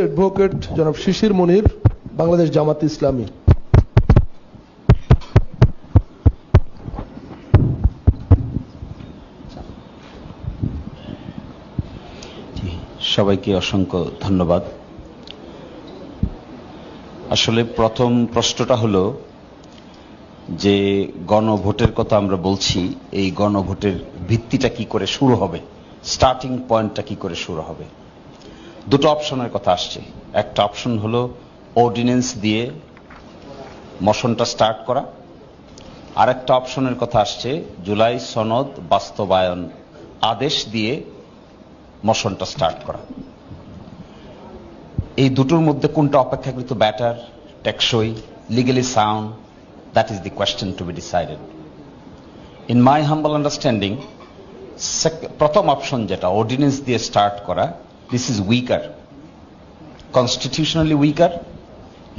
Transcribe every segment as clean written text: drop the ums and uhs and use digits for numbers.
Advocate জনাব শিশির মনির, বাংলাদেশ জামাত ইসলামী। সবাইকে অসংখ্য ধন্যবাদ। আসলে প্রথম প্রশ্নটা হলো যে গণভোটের কথা আমরা বলছি, এই গণভোটের ভিত্তিটা কি করে শুরু হবে, স্টার্টিং পয়েন্টটা কি করে শুরু হবে। দুটো অপশনের কথা আসছে। একটা অপশন হলো অর্ডিন্যান্স দিয়ে মোশনটা স্টার্ট করা, আর একটা অপশনের কথা আসছে জুলাই সনদ বাস্তবায়ন আদেশ দিয়ে মোশনটা স্টার্ট করা। এই দুটোর মধ্যে কোনটা অপেক্ষাকৃত ব্যাটার, টেকসই, legally sound, that is the question to be decided. In my humble understanding, প্রথম অপশন যেটা অর্ডিন্যান্স দিয়ে স্টার্ট করা, this is weaker, constitutionally weaker,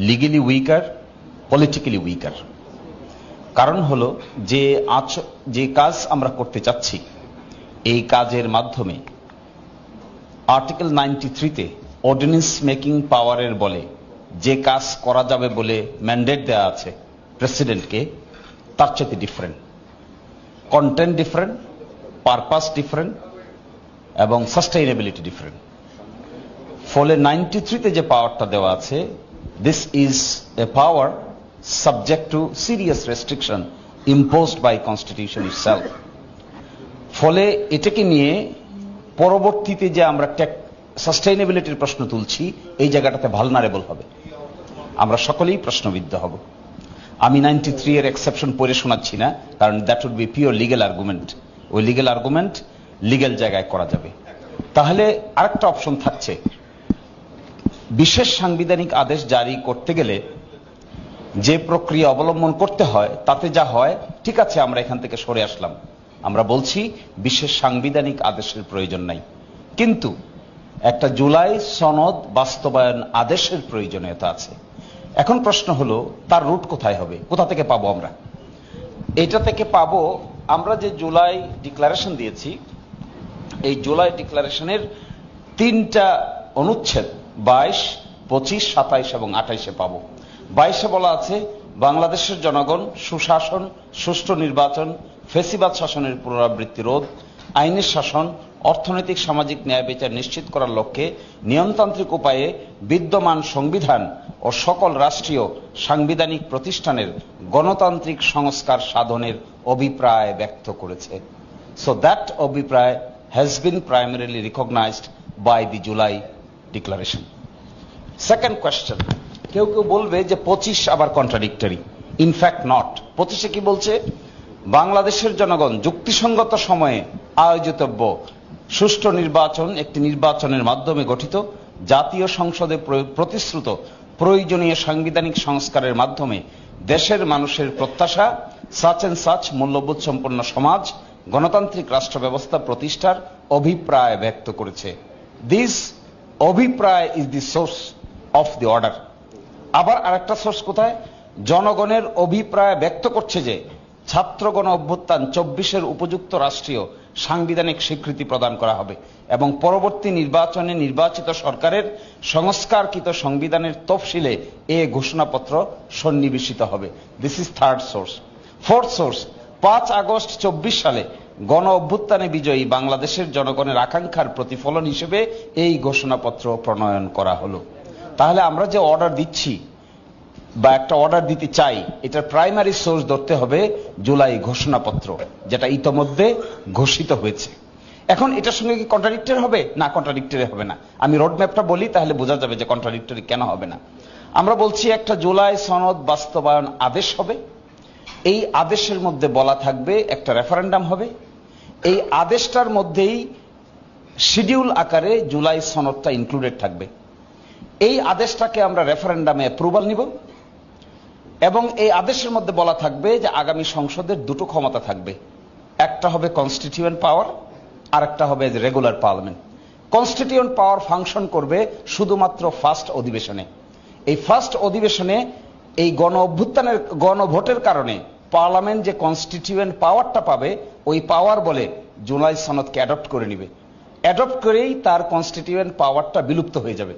legally weaker, politically weaker. কারণ হলো যে কাজ আমরা করতে চাচ্ছি, এই কাজের মাধ্যমে আর্টিকেল 93-তে অর্ডিন্যান্স মেকিং পাওয়ারের বলে যে কাজ করা যাবে বলে ম্যান্ডেট দেওয়া আছে প্রেসিডেন্টকে, তার চাইতে different, content different, purpose different এবং সাস্টেইনেবিলিটি ডিফারেন্ট। ফলে 93-তে যে পাওয়ারটা দেওয়া আছে, this is a power subject to serious restriction imposed by constitution itself. ফলে এটাকে নিয়ে পরবর্তীতে যে আমরা সাস্টেইনেবিলিটির প্রশ্ন তুলছি, এই জায়গাটাতে ভালনারেবল হবে, আমরা সকলেই প্রশ্নবিদ্ধ হব। আমি 93 এর এক্সেপশন পড়ে শোনাচ্ছি না, কারণ that would be pure legal argument. ওই লিগ্যাল আর্গুমেন্ট লিগ্যাল জায়গায় করা যাবে। তাহলে আরেকটা অপশন থাকছে, বিশেষ সাংবিধানিক আদেশ জারি করতে গেলে যে প্রক্রিয়া অবলম্বন করতে হয়, তাতে যা হয় ঠিক আছে, আমরা এখান থেকে সরে আসলাম, আমরা বলছি বিশেষ সাংবিধানিক আদেশের প্রয়োজন নাই, কিন্তু একটা জুলাই সনদ বাস্তবায়ন আদেশের প্রয়োজনীয়তা আছে। এখন প্রশ্ন হলো তার রুট কোথায় হবে, কোথা থেকে পাবো আমরা? এটা থেকে পাবো আমরা যে জুলাই ডিক্লারেশন দিয়েছি, এই জুলাই ডিক্লারেশনের 3টা অনুচ্ছেদ 22, 25, 27 এবং 28-এ পাবো। 22-এ বলা আছে বাংলাদেশের জনগণ সুশাসন, সুষ্ঠু নির্বাচন, ফ্যাসিবাদ শাসনের পুনরাবৃত্তি রোধ, আইনের শাসন, অর্থনৈতিক সামাজিক ন্যায় বিচার নিশ্চিত করার লক্ষ্যে নিয়মতান্ত্রিক উপায়ে বিদ্যমান সংবিধান ও সকল রাষ্ট্রীয় সাংবিধানিক প্রতিষ্ঠানের গণতান্ত্রিক সংস্কার সাধনের অভিপ্রায় ব্যক্ত করেছে। সো দ্যাট অভিপ্রায় has been primarily recognised by the July declaration. Second question, কেউ কেউ বলবে যে 25 আবার কন্ট্রাডিক্টরি। In fact not. 25-এ কি বলছে? বাংলাদেশের জনগণ যুক্তিসঙ্গত সময়ে আয়োজিতব্য সুষ্ঠু নির্বাচন, একটি নির্বাচনের মাধ্যমে গঠিত জাতীয় সংসদে প্রতিশ্রুত প্রয়োজনীয় সাংবিধানিক সংস্কারের মাধ্যমে দেশের মানুষের প্রত্যাশা সাচ এন্ড সাচ মূল্যবোধ সম্পন্ন সমাজ, গণতান্ত্রিক রাষ্ট্র ব্যবস্থা প্রতিষ্ঠার অভিপ্রায় ব্যক্ত করেছে। দিস অভিপ্রায় is the source of the order. আবার আরেকটা সোর্স কোথায়? জনগণের অভিপ্রায় ব্যক্ত করছে যে ছাত্র গণ অভ্যুত্থান 24-এর উপযুক্ত রাষ্ট্রীয় সাংবিধানিক স্বীকৃতি প্রদান করা হবে এবং পরবর্তী নির্বাচনে নির্বাচিত সরকারের সংস্কারকৃত সংবিধানের তফসিলে এ ঘোষণাপত্র সন্নিবেশিত হবে। This is third source. Fourth source, 5 August 24 সালে গণ অভ্যুত্থানে বিজয়ী বাংলাদেশের জনগণের আকাঙ্ক্ষার প্রতিফলন হিসেবে এই ঘোষণাপত্র প্রণয়ন করা হলো। তাহলে আমরা যে অর্ডার দিচ্ছি বা একটা অর্ডার দিতে চাই, এটার প্রাইমারি সোর্স ধরতে হবে জুলাই ঘোষণাপত্র, যেটা ইতোমধ্যে ঘোষিত হয়েছে। এখন এটার সঙ্গে কি কন্ট্রাডিক্টরি হবে? না, কন্ট্রাডিক্টরি হবে না। আমি রোডম্যাপটা বলি, তাহলে বোঝা যাবে যে কন্ট্রাডিক্টরি কেন হবে না। আমরা বলছি একটা জুলাই সনদ বাস্তবায়ন আদেশ হবে, এই আদেশের মধ্যে বলা থাকবে একটা রেফারেন্ডাম হবে, এই আদেশটার মধ্যেই শিডিউল আকারে জুলাই সনদটা ইনক্লুডেড থাকবে। এই আদেশটাকে আমরা রেফারেন্ডামে অ্যাপ্রুভাল নিব এবং এই আদেশের মধ্যে বলা থাকবে যে আগামী সংসদের দুটো ক্ষমতা থাকবে, একটা হবে কনস্টিটিউয়েন্ট পাওয়ার, আর একটা হবে রেগুলার পার্লামেন্ট। কনস্টিটিউয়েন্ট পাওয়ার ফাংশন করবে শুধুমাত্র ফার্স্ট অধিবেশনে। এই ফার্স্ট অধিবেশনে এই গণ অভ্যুত্থানের গণভোটের কারণে পার্লামেন্ট যে কনস্টিটিউয়েন্ট পাওয়ারটা পাবে, ওই পাওয়ার বলে জুলাই সনদকে অ্যাডপ্ট করে নিবে। অ্যাডপ্ট করেই তার কনস্টিটিউয়েন্ট পাওয়ারটা বিলুপ্ত হয়ে যাবে।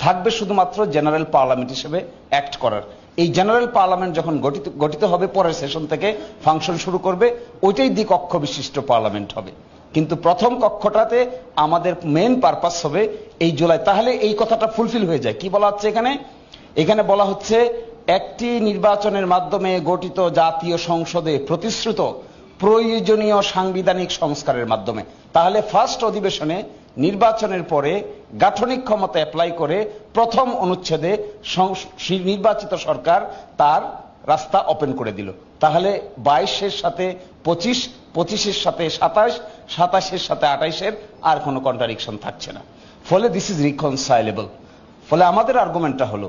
থাকবে শুধুমাত্র জেনারেল পার্লামেন্ট হিসেবে অ্যাক্ট করার। এই জেনারেল পার্লামেন্ট যখন গঠিত হবে, পরের সেশন থেকে ফাংশন শুরু করবে, ওইটাই দ্বিকক্ষ বিশিষ্ট পার্লামেন্ট হবে। কিন্তু প্রথম কক্ষটাতে আমাদের মেইন পারপাস হবে এই জুলাই। তাহলে এই কথাটা ফুলফিল হয়ে যায়। কি বলা হচ্ছে এখানে? এখানে বলা হচ্ছে একটি নির্বাচনের মাধ্যমে গঠিত জাতীয় সংসদে প্রতিশ্রুত প্রয়োজনীয় সাংবিধানিক সংস্কারের মাধ্যমে। তাহলে ফার্স্ট অধিবেশনে নির্বাচনের পরে গাঠনিক ক্ষমতা অ্যাপ্লাই করে প্রথম অনুচ্ছেদে নির্বাচিত সরকার তার রাস্তা ওপেন করে দিল। তাহলে 22-এর সাথে 25, 25-এর সাথে 27, 27-এর সাথে 28-এর আর কোনো কন্ট্রাডিকশন থাকছে না। ফলে দিস ইজ রিকনসাইলেবল। ফলে আমাদের আর্গুমেন্টটা হলো,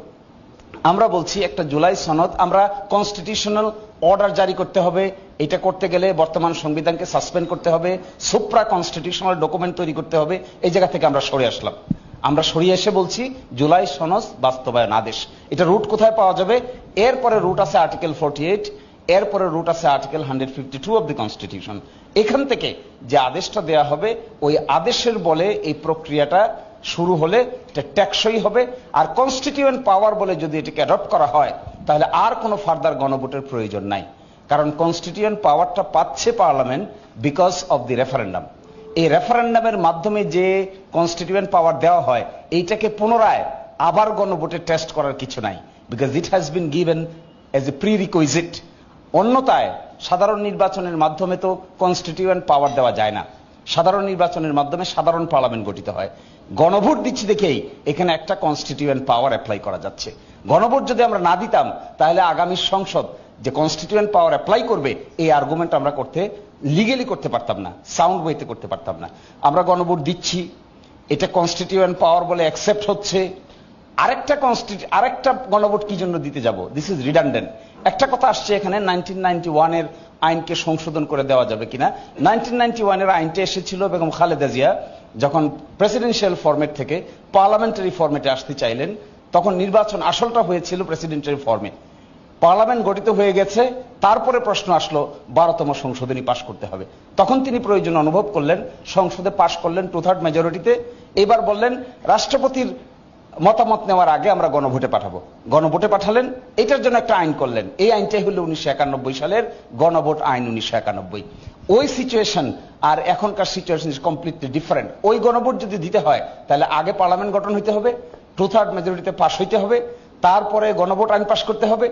আমরা বলছি একটা জুলাই সনদ, আমরা কনস্টিটিউশনাল অর্ডার জারি করতে হবে। এটা করতে গেলে বর্তমান সংবিধানকে সাসপেন্ড করতে হবে, সুপ্রা কনস্টিটিউশনাল ডকুমেন্ট তৈরি করতে হবে। এই জায়গা থেকে আমরা সরে আসলাম। আমরা সরিয়ে এসে বলছি জুলাই সনদ বাস্তবায়ন আদেশ। এটা রুট কোথায় পাওয়া যাবে? এরপরে রুট আছে আর্টিকেল 48, এরপরে রুট আছে আর্টিকেল 152 অব দি কনস্টিটিউশন। এখান থেকে যে আদেশটা দেয়া হবে, ওই আদেশের বলে এই প্রক্রিয়াটা শুরু হলে এটা টেকসই হবে। আর কনস্টিটিউয়েন্ট পাওয়ার বলে যদি এটাকে অ্যাডপ্ট করা হয়, তাহলে আর কোনো ফার্দার গণভোটের প্রয়োজন নাই। কারণ কনস্টিটিউয়েন্ট পাওয়ারটা পাচ্ছে parliament because of the referendum. এই রেফারেন্ডামের মাধ্যমে যে কনস্টিটিউয়েন্ট পাওয়ার দেওয়া হয়, এইটাকে পুনরায় আবার গণভোটে টেস্ট করার কিছু নাই, because it has been given as a pre requisite. অন্যথায় সাধারণ নির্বাচনের মাধ্যমে তো কনস্টিটিউয়েন্ট পাওয়ার দেওয়া যায় না। সাধারণ নির্বাচনের মাধ্যমে সাধারণ পার্লামেন্ট গঠিত হয়। গণভোট দিচ্ছি দেখেই এখানে একটা কনস্টিটিউয়েন্ট পাওয়ার অ্যাপ্লাই করা যাচ্ছে। গণভোট যদি আমরা না দিতাম, তাহলে আগামী সংসদ যে কনস্টিটিউয়েন্ট পাওয়ার অ্যাপ্লাই করবে, এই আর্গুমেন্ট আমরা লিগেলি করতে পারতাম না, সাউন্ড ওয়েতে করতে পারতাম না। আমরা গণভোট দিচ্ছি, এটা কনস্টিটিউয়েন্ট পাওয়ার বলে অ্যাকসেপ্ট হচ্ছে। আরেকটা গণভোট কি জন্য দিতে যাব? This is redundant. একটা কথা আসছে এখানে, 1991-এর আইনকে সংশোধন করে দেওয়া যাবে কিনা। 1991-এর আইনটা এসেছিল বেগম খালেদা জিয়া যখন প্রেসিডেন্সিয়াল ফরম্যাট থেকে পার্লামেন্টারি ফরম্যাটে আসতে চাইলেন, তখন নির্বাচন আসলটা হয়েছিল প্রেসিডেন্টারি ফর্মে। পার্লামেন্ট গঠিত হয়ে গেছে, তারপরে প্রশ্ন আসলো 12তম সংশোধনী পাশ করতে হবে। তখন তিনি প্রয়োজন অনুভব করলেন, সংসদে পাশ করলেন 2/3 মেজরিটিতে। এবার বললেন রাষ্ট্রপতির মতামত নেওয়ার আগে আমরা গণভোটে পাঠাবো। গণভোটে পাঠালেন, এটার জন্য একটা আইন করলেন। এই আইনটাই হলো 1991 সালের গণভোট আইন 1991। ওই সিচুয়েশন আর এখনকার সিচুয়েশন ইজ কমপ্লিটলি ডিফারেন্ট। ওই গণভোট যদি দিতে হয়, তাহলে আগে পার্লামেন্ট গঠন হইতে হবে, 2/3 মেজরিটিতে পাশ হইতে হবে, তারপরে গণভোট আইন পাশ করতে হবে,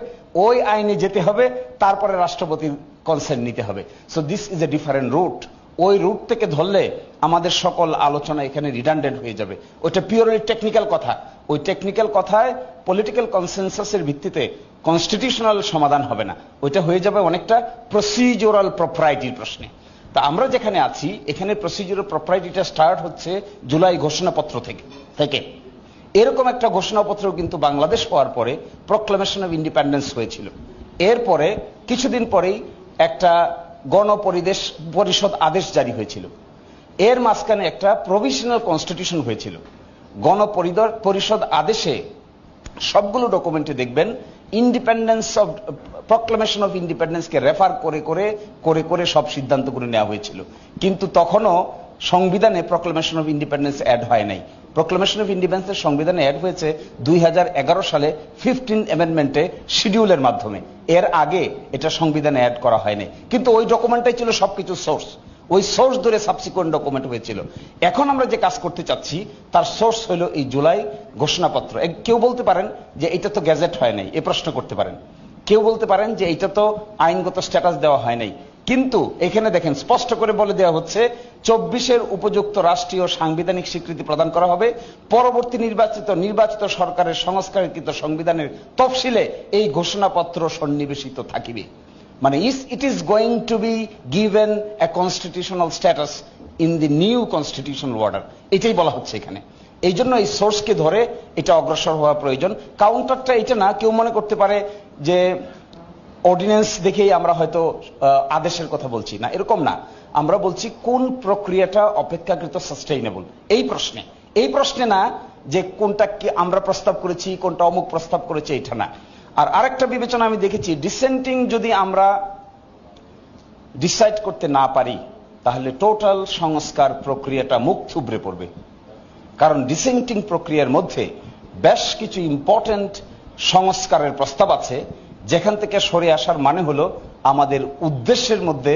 ওই আইনে যেতে হবে, তারপরে রাষ্ট্রপতির কনসেন্ট নিতে হবে। So this is a different route. ওই রুট থেকে ধরলে আমাদের সকল আলোচনা এখানে রিডান্ডেন্ট হয়ে যাবে। ওইটা পিওরলি টেকনিক্যাল কথা। ওই টেকনিক্যাল কথায় পলিটিক্যাল কনসেনসাসের ভিত্তিতে কনস্টিটিউশনাল সমাধান হবে না। ওইটা হয়ে যাবে অনেকটা প্রসিডিউরাল প্রপার্টির প্রশ্নে। তা আমরা যেখানে আছি, এখানে প্রসিডিউরাল প্রপার্টিটা স্টার্ট হচ্ছে জুলাই ঘোষণাপত্র থেকে। এরকম একটা ঘোষণাপত্র কিন্তু বাংলাদেশ হওয়ার পরে প্রক্লেমেশন অফ ইন্ডিপেন্ডেন্স হয়েছিল। এরপরে কিছুদিন পরেই একটা গণপরিষদ আদেশ জারি হয়েছিল। এর মাঝখানে একটা প্রভিশনাল কনস্টিটিউশন হয়েছিল। গণপরিষদ আদেশে সবগুলো ডকুমেন্টে দেখবেন ইন্ডিপেন্ডেন্স অফ প্রক্লেমেশন অফ ইন্ডিপেন্ডেন্সকে রেফার করে সব সিদ্ধান্তগুলো নেওয়া হয়েছিল। কিন্তু তখনও সংবিধানে প্রক্লেমেশন অফ ইন্ডিপেন্ডেন্স অ্যাড হয় নাই। প্রক্লেমেশন অফ ইন্ডিপেন্ডেন্স সংবিধানে অ্যাড হয়েছে 2011 সালে 15 অ্যামেন্ডমেন্টে শিডিউলের মাধ্যমে। এর আগে এটা সংবিধানে অ্যাড করা হয়নি। কিন্তু ওই ডকুমেন্টটাই ছিল সবকিছু সোর্স। ওই সোর্স ধরে সাবসিকুয়েন্ট ডকুমেন্ট হয়েছিল। এখন আমরা যে কাজ করতে চাচ্ছি তার সোর্স হইল এই জুলাই ঘোষণাপত্র। কেউ বলতে পারেন যে এটা তো গ্যাজেট হয় নাই, এ প্রশ্ন করতে পারেন। কেউ বলতে পারেন যে এটা তো আইনগত স্ট্যাটাস দেওয়া হয় নাই। কিন্তু এখানে দেখেন স্পষ্ট করে বলে দেওয়া হচ্ছে 24-এর উপযুক্ত রাষ্ট্রীয় সাংবিধানিক স্বীকৃতি প্রদান করা হবে। পরবর্তী নির্বাচিত সরকারের সংস্কারকৃত সংবিধানের তফসিলে এই ঘোষণাপত্র সন্নিবেশিত থাকিবে। মানে it is going to be given a constitutional status in the new constitutional order. এটাই বলা হচ্ছে এখানে। এই জন্য এই সোর্সকে ধরে এটা অগ্রসর হওয়া প্রয়োজন। কাউন্টারটা এটা না, কেউ মনে করতে পারে যে অর্ডিন্যান্স দেখেই আমরা হয়তো আদেশের কথা বলছি না, এরকম না। আমরা বলছি কোন প্রক্রিয়াটা অপেক্ষাকৃত সাস্টেইনেবল এই প্রশ্নে না যে কোনটা কি আমরা প্রস্তাব করেছি, কোনটা অমুক প্রস্তাব করেছে, এটা না। আর আরেকটা বিবেচনা আমি দেখেছি, ডিসেন্টিং যদি আমরা ডিসাইড করতে না পারি, তাহলে টোটাল সংস্কার প্রক্রিয়াটা মুখ থুবড়ে পড়বে। কারণ ডিসেন্টিং প্রক্রিয়ার মধ্যে বেশ কিছু ইম্পর্টেন্ট সংস্কারের প্রস্তাব আছে, যেখান থেকে সরে আসার মানে হলো আমাদের উদ্দেশ্যের মধ্যে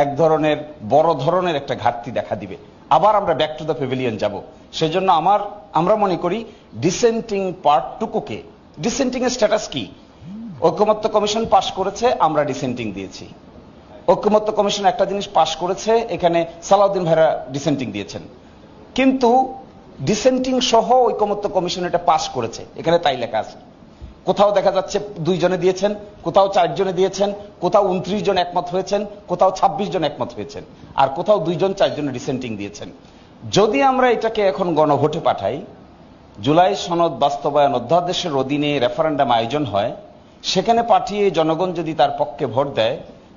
এক ধরনের বড় ধরনের একটা ঘাটতি দেখা দিবে, আবার আমরা ব্যাক টু দ্য প্যাভিলিয়ন যাব। সেজন্য আমরা মনে করি ডিসেন্টিং পার্টটুকুকে, ডিসেন্টিং এর স্ট্যাটাস কি? ঐকমত্য কমিশন পাশ করেছে, আমরা ডিসেন্টিং দিয়েছি। ঐকমত্য কমিশন একটা জিনিস পাশ করেছে, এখানে সালাউদ্দিন ভাইরা ডিসেন্টিং দিয়েছেন, কিন্তু ডিসেন্টিং সহ ঐকমত্য কমিশন এটা পাশ করেছে, এখানে তাই লেখা আছে। কোথাও দেখা যাচ্ছে 2 জনে দিয়েছেন, কোথাও 4 জনে দিয়েছেন, কোথাও 29 জন একমত হয়েছেন, কোথাও 26 জন একমত হয়েছেন, আর কোথাও 2 জন 4 জনে ডিসেন্টিং দিয়েছেন। যদি আমরা এটাকে এখন গণভোটে পাঠাই, জুলাই সনদ বাস্তবায়ন অধ্যাদেশের অধীনে রেফারেন্ডাম আয়োজন হয়, সেখানে পাঠিয়ে জনগণ যদি তার পক্ষে ভোট দেয়,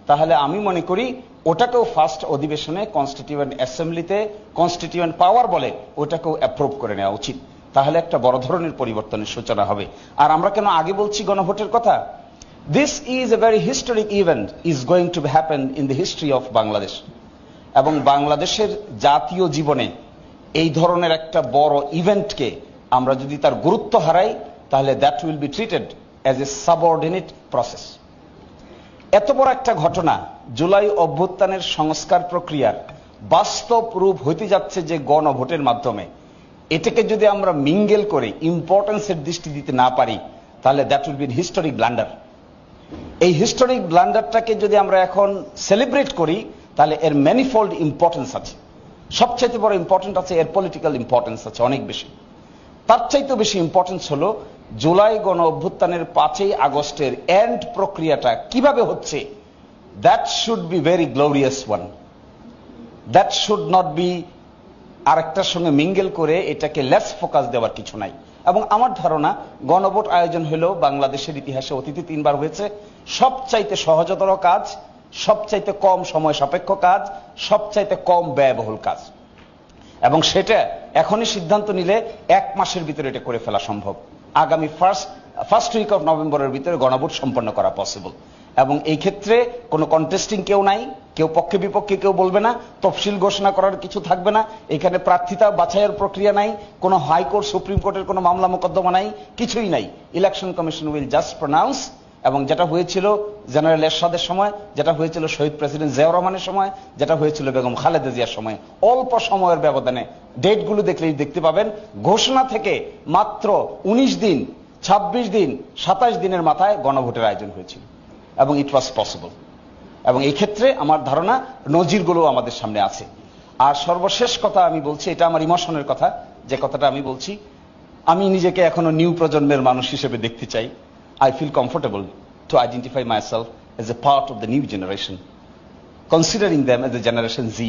তাহলে আমি মনে করি ওটাকেও ফার্স্ট অধিবেশনে কনস্টিটিউয়েন্ট অ্যাসেম্বলিতে কনস্টিটিউয়েন্ট পাওয়ার বলে ওটাকেও অ্যাপ্রুভ করে নেওয়া উচিত। তাহলে একটা বড় ধরনের পরিবর্তনের সূচনা হবে। আর আমরা কেন আগে বলছি গণভোটের কথা? This is a very historic event is going to happen in the history of Bangladesh. এবং বাংলাদেশের জাতীয় জীবনে এই ধরনের একটা বড় ইভেন্টকে আমরা যদি তার গুরুত্ব হারাই, তাহলে that will be treated as a subordinate process. এত বড় একটা ঘটনা, জুলাই অভ্যুত্থানের সংস্কার প্রক্রিয়ার বাস্তব রূপ হইতে যাচ্ছে যে গণভোটের মাধ্যমে, এটাকে যদি আমরা মিঙ্গেল করে ইম্পর্টেন্সের দৃষ্টি দিতে না পারি, তাহলে that will B historic blunder. এই হিস্টোরিক ব্লান্ডারটাকে যদি আমরা এখন সেলিব্রেট করি, তাহলে এর ম্যানিফোল্ড ইম্পর্টেন্স আছে। সবচাইতে বড় ইম্পর্টেন্ট আছে, এর পলিটিক্যাল ইম্পর্টেন্স আছে অনেক বেশি। তার চাইতে বেশি ইম্পর্টেন্স হলো জুলাই গণ অভ্যুত্থানের 5ই আগস্টের এন্ড প্রক্রিয়াটা কিভাবে হচ্ছে। That should be very glorious one. That should not be আরেকটার সঙ্গে মিঙ্গেল করে এটাকে লেস ফোকাস দেওয়ার কিছু নাই। এবং আমার ধারণা গণভোট আয়োজন হলেও বাংলাদেশের ইতিহাসে অতীতে 3 বার হয়েছে। সবচাইতে সহজতর কাজ, সবচাইতে কম সময় সাপেক্ষ কাজ, সবচাইতে কম ব্যয়বহুল কাজ। এবং সেটা এখনই সিদ্ধান্ত নিলে 1 মাসের ভিতরে এটা করে ফেলা সম্ভব। আগামী ফার্স্ট উইক অফ নভেম্বরের ভিতরে গণভোট সম্পন্ন করা পসিবল। এবং এই ক্ষেত্রে কোনো কন্টেস্টিং কেউ নাই, কেউ পক্ষে বিপক্ষে কেউ বলবে না, তফসিল ঘোষণা করার কিছু থাকবে না, এখানে প্রার্থিতা বাছাইয়ের প্রক্রিয়া নাই, কোনো হাইকোর্ট সুপ্রিম কোর্টের কোনো মামলা মোকদ্দমা নাই, কিছুই নাই। Election commission will just pronounce. এবং যেটা হয়েছিল জেনারেল এরশাদের সময়, যেটা হয়েছিল শহীদ প্রেসিডেন্ট জিয়াউর রহমানের সময়, যেটা হয়েছিল বেগম খালেদা জিয়ার সময়, অল্প সময়ের ব্যবধানে, ডেটগুলো দেখলেই দেখতে পাবেন, ঘোষণা থেকে মাত্র 19 দিন, 26 দিন, 27 দিনের মাথায় গণভোটের আয়োজন হয়েছিল। এবং ইট ওয়াজ পসিবল। এবং এই ক্ষেত্রে আমার ধারণা নজিরগুলো আমাদের সামনে আছে। আর সর্বশেষ কথা আমি বলছি, এটা আমার ইমোশনের কথা, যে কথাটা আমি বলছি, আমি নিজেকে এখনো নিউ প্রজন্মের মানুষ হিসেবে দেখতে চাই। I feel comfortable to identify myself as a part of the new generation. Considering them as the Generation Z,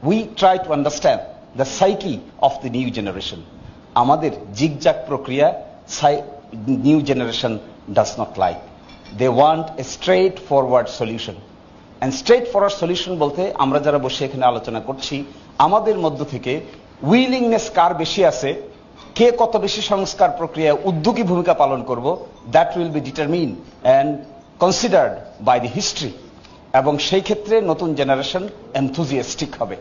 we try to understand the psyche of the new generation. Amader zigzag prokriya new generation does not like. They want a straightforward solution. And straightforward solution bolte amra jara boshe ekhane alochona korchi, amader moddho theke willingness kar beshi ache, কে কত বেশি সংস্কার প্রক্রিয়ায় উদ্যোগী ভূমিকা পালন করব, that will be determine and considered by the history. এবং সেই ক্ষেত্রে নতুন জেনারেশন এনথুজিয়াস্টিক হবে।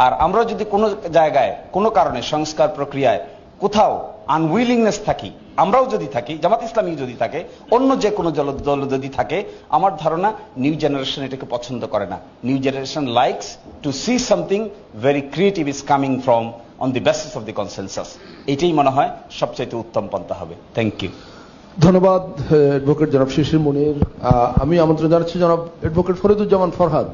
আর আমরা যদি কোনো জায়গায় কোনো কারণে সংস্কার প্রক্রিয়ায় কোথাও আনউইলিংনেস থাকি, আমরাও যদি থাকি, জামাত ইসলামী যদি থাকে, অন্য যে কোনো দল যদি থাকে, আমার ধারণা নিউ জেনারেশন এটাকে পছন্দ করে না। New generation likes to see something very creative is coming from on the basis of the consensus. এটাই মনে হয় সবচেয়ে উত্তম পন্থা হবে। Thank you. ধন্যবাদ অ্যাডভোকেট জনাব শিশির মুনির। আমি আমন্ত্রণ জানাচ্ছি জনাব অ্যাডভোকেট ফরিদুজ্জামান ফরহাদ।